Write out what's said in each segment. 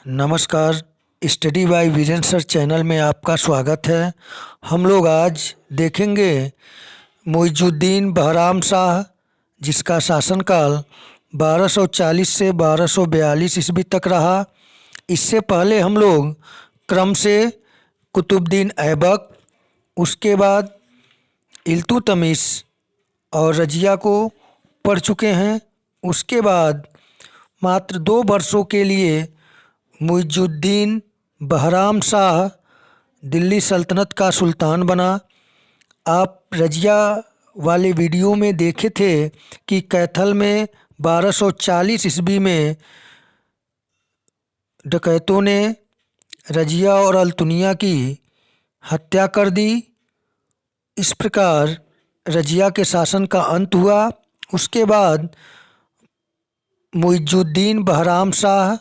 नमस्कार। Study bye vision sir channel में आपका स्वागत है। हम लोग आज देखेंगे मुइजुद्दीन बहराम शाह, जिसका शासनकाल 1240 से 1242 ईस्वी तक रहा। इससे पहले हम लोग क्रम से कुतुबुद्दीन ऐबक, उसके बाद इल्तुतमिश और रजिया को पढ़ चुके हैं। उसके बाद मात्र 2 वर्षों के लिए मुइजुद्दीन बहराम शाह दिल्ली सल्तनत का सुल्तान बना। आप रजिया वाले वीडियो में देखे थे कि कैथल में 1240 ईस्वी में डकैतों ने रजिया और अल्तुनिया की हत्या कर दी। इस प्रकार रजिया के शासन का अंत हुआ। उसके बाद मुइजुद्दीन बहराम शाह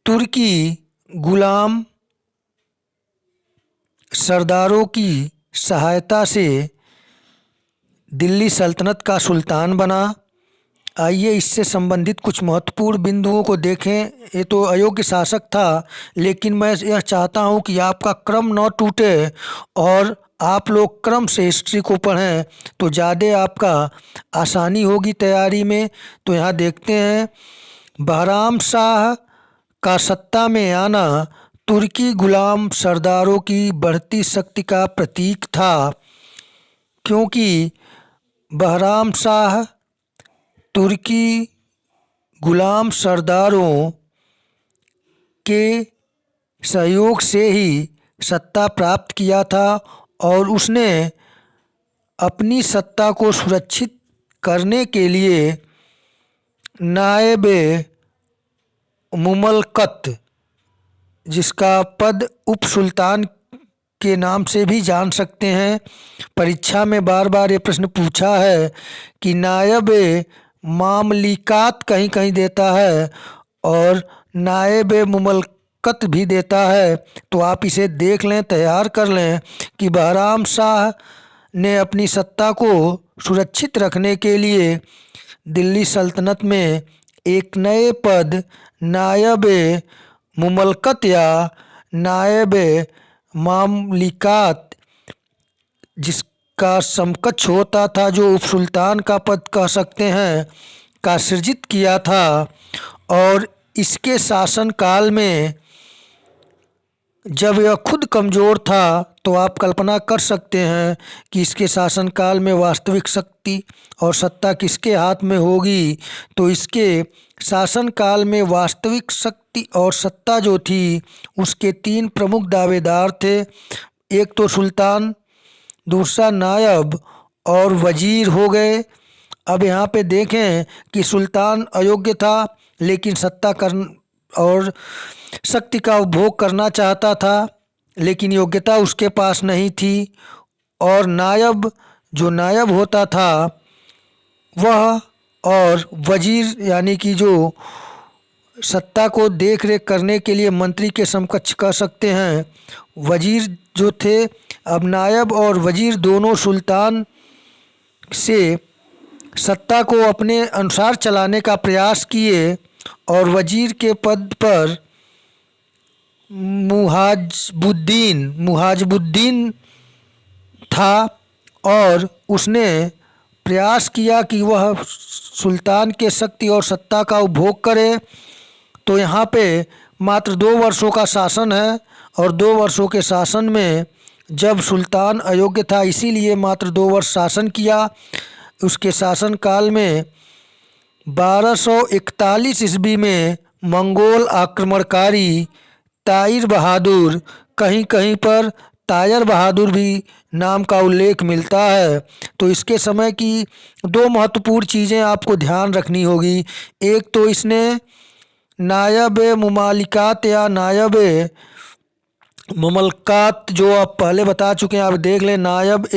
तुर्की गुलाम सरदारों की सहायता से दिल्ली सल्तनत का सुल्तान बना। आइए इससे संबंधित कुछ महत्वपूर्ण बिंदुओं को देखें। ये तो अयोग्य शासक था, लेकिन मैं यह चाहता हूं कि आपका क्रम न टूटे और आप लोग क्रम से हिस्ट्री को पढ़ें तो ज़्यादा आपका आसानी होगी तैयारी में। तो यहाँ देखते हैं, बहराम शाह का सत्ता में आना तुर्की गुलाम सरदारों की बढ़ती शक्ति का प्रतीक था, क्योंकि बहराम शाह तुर्की गुलाम सरदारों के सहयोग से ही सत्ता प्राप्त किया था और उसने अपनी सत्ता को सुरक्षित करने के लिए नायब मुमलकत, जिसका पद उप सुल्तान के नाम से भी जान सकते हैं, परीक्षा में बार बार ये प्रश्न पूछा है कि नायब मामलिकात कहीं कहीं देता है और नायब मुमलकत भी देता है। तो आप इसे देख लें, तैयार कर लें कि बहराम शाह ने अपनी सत्ता को सुरक्षित रखने के लिए दिल्ली सल्तनत में एक नए पद नायब मुमलकत या नायब मामलिकात, जिसका समकक्ष होता था, जो उप सुल्तान का पद कह सकते हैं, का सृजित किया था। और इसके शासनकाल में जब यह खुद कमज़ोर था तो आप कल्पना कर सकते हैं कि इसके शासनकाल में वास्तविक शक्ति और सत्ता किसके हाथ में होगी। तो इसके शासनकाल में वास्तविक शक्ति और सत्ता जो थी, उसके 3 प्रमुख दावेदार थे। एक तो सुल्तान, दूसरा नायब और वजीर हो गए। अब यहाँ पे देखें कि सुल्तान अयोग्य था, लेकिन सत्ता और शक्ति का उपभोग करना चाहता था, लेकिन योग्यता उसके पास नहीं थी। और नायब, जो नायब होता था वह, और वजीर यानी कि जो सत्ता को देख रेख करने के लिए मंत्री के समकक्ष कह सकते हैं, वजीर जो थे। अब नायब और वजीर दोनों सुल्तान से सत्ता को अपने अनुसार चलाने का प्रयास किए और वजीर के पद पर मुहाजबुद्दीन था और उसने प्रयास किया कि वह सुल्तान के शक्ति और सत्ता का उपभोग करे। तो यहाँ पे मात्र 2 वर्षों का शासन है और 2 वर्षों के शासन में जब सुल्तान अयोग्य था, इसीलिए मात्र 2 वर्ष शासन किया। उसके शासनकाल में 1241 ईस्वी में मंगोल आक्रमणकारी ताइर बहादुर, कहीं कहीं पर तायर बहादुर भी नाम का उल्लेख मिलता है। तो इसके समय की 2 महत्वपूर्ण चीज़ें आपको ध्यान रखनी होगी। एक तो इसने नायब मुमालिकात या नायब मुमलकात, जो आप पहले बता चुके हैं, आप देख लें, नायब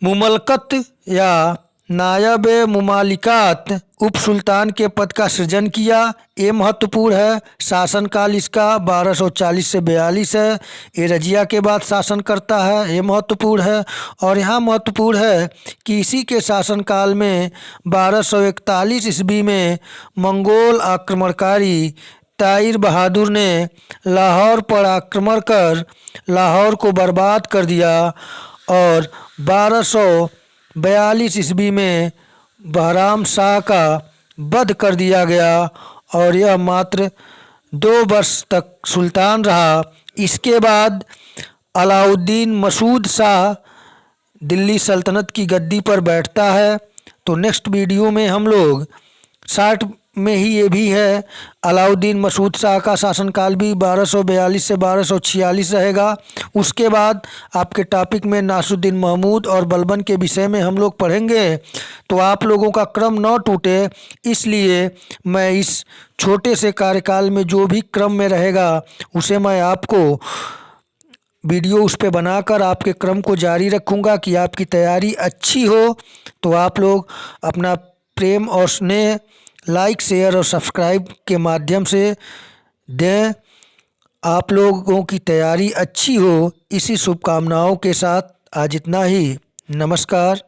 मुमलकत या नायब मुमालिकात उप सुल्तान के पद का सृजन किया। ये महत्वपूर्ण है। शासनकाल इसका 1240 से 42 है। ये रजिया के बाद शासन करता है, ये महत्वपूर्ण है। और यहाँ महत्वपूर्ण है कि इसी के शासनकाल में 1241 ईस्वी में मंगोल आक्रमणकारी ताहिर बहादुर ने लाहौर पर आक्रमण कर लाहौर को बर्बाद कर दिया और 1242 ईस्वी में बहराम शाह का वध कर दिया गया और यह मात्र 2 वर्ष तक सुल्तान रहा। इसके बाद अलाउद्दीन मसूद शाह दिल्ली सल्तनत की गद्दी पर बैठता है। तो नेक्स्ट वीडियो में हम लोग शॉर्ट में ही ये भी है, अलाउद्दीन मसूद शाह का शासनकाल भी 1242 से 1246 रहेगा। उसके बाद आपके टॉपिक में नासरुद्दीन महमूद और बलबन के विषय में हम लोग पढ़ेंगे। तो आप लोगों का क्रम न टूटे, इसलिए मैं इस छोटे से कार्यकाल में जो भी क्रम में रहेगा उसे मैं आपको वीडियो उस पे बनाकर आपके क्रम को जारी रखूँगा कि आपकी तैयारी अच्छी हो। तो आप लोग अपना प्रेम और स्नेह लाइक, शेयर और सब्सक्राइब के माध्यम से दें। आप लोगों की तैयारी अच्छी हो, इसी शुभकामनाओं के साथ आज इतना ही। नमस्कार।